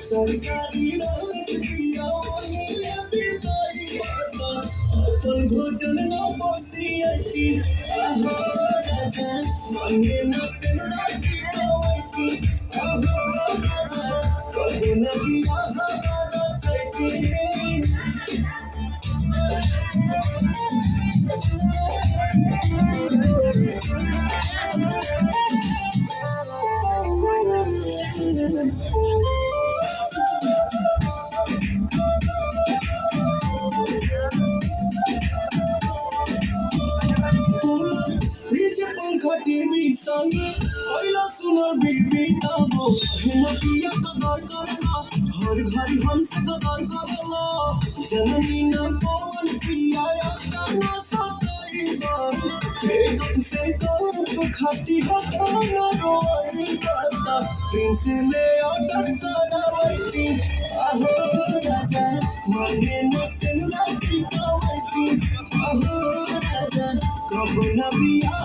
संसारी रात दिया बिताई बाता अपन भोजन न बसियती आहो राजा मांगे न सिमरा की कवैती आहो राजा कबो न बिया हमारा चैती बीच पंखा टीवी संगे पहिला सुनर बीबी ताबो हिमतिया कदर करना हर घड़ी हमसे कदर करना जननी ना पवन पिया गाना सताई बार एक से कौन खाती हटाना रोई बाता प्रिंस ले ऑर्डर करावती आहो राजा मांगे न सिंगा की कवैती आहो राजा कब न बिया